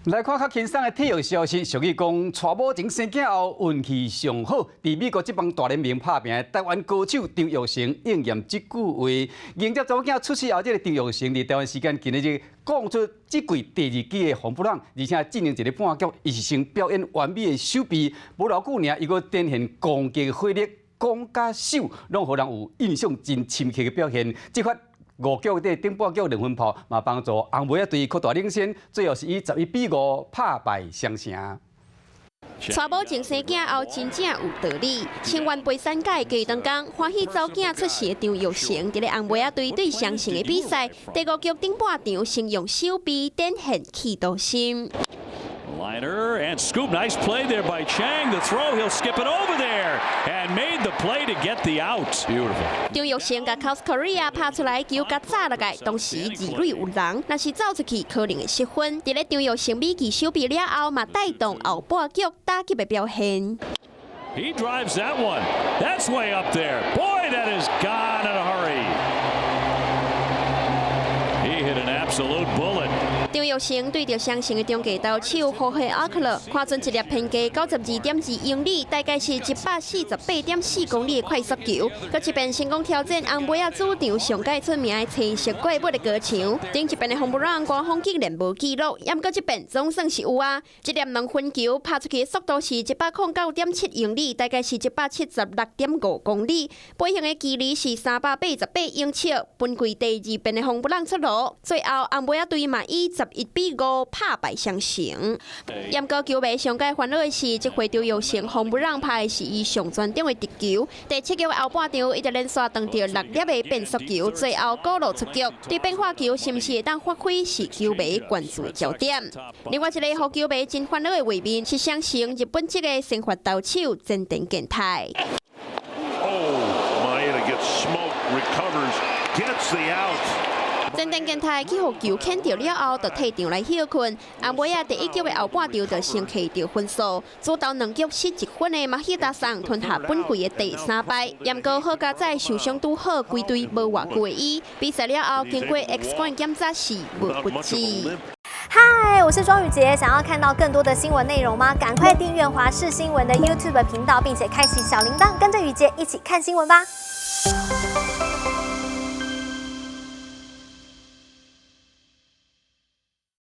来看较轻松的体育消息，俗语讲，娶某前生囝后运气上好。伫美国这帮大联盟拍拼的台湾歌手张玉成应验这句话。迎接查某囝出世后，这个张玉成伫台湾时间今日讲出这季第2季的红不让，而且进行一个半局，伊是先表演完美的手臂，无偌久尔，伊阁展现攻击火力，攻甲手拢互人有印象真深刻的表现。这发5局的顶半局2分炮，嘛帮助红梅仔队扩大领先，最后是以11-5拍败双城。娶某前生囝后真正有道理，千万杯三届加当工，欢喜早囝出世的张玉成，伫咧红梅仔队对双城的比赛，第5局顶半场先用手臂展现企图心。 Liner and scoop, nice play there by Chang. The throw, he'll skip it over there and made the play to get the out. Beautiful. 张玉成甲 South Korea 拍出来球，甲炸落来，当时二垒有人，若是走出去，可能会失分。伫咧张玉成美技手臂了后，嘛带动后半局打击的表现。 He drives that one. That's way up there. Boy, that is gone in a hurry. He hit an absolute bullet. 张玉成对着双城的中继投手霍希阿克勒，看准一粒偏低92.2英里，大概是148.4公里的快速球。佮一边成功挑战红梅仔主场上届出名的青色怪物的高墙。顶一边的红不让官方竟然无记录，也毋过这边总算是有啊！这粒2分球拍出去的速度是109.7英里，大概是176.5公里。飞行的距离是388英尺。本季第2遍的红不让出炉，最后红梅仔队嘛以11-5拍败双城。严格球迷上届烦恼的是，这回张玉成红不让拍的是伊上专中的直球。第7局的后半场，伊就连续撞到6粒的变速球，最后高路出局。对变化球是毋是会当发挥，是球迷关注的焦点。另外一个互球迷真烦恼的画面是双城日本籍的先发投手真田健太。 真田健太去互球牵掉了后，就退场来休困。红梅仔第1局的后半场就先取掉分数，主投2局失1分的马希达桑吞下本季的第3败。严哥好加在受伤拄好，归队无偌久的伊，比赛了后经过 X 光检查是无不治。嗨，我是庄宇杰，想要看到更多的新闻内容吗？赶快订阅华视新闻的 YouTube 频道，并且开启小铃铛，跟着宇杰一起看新闻吧。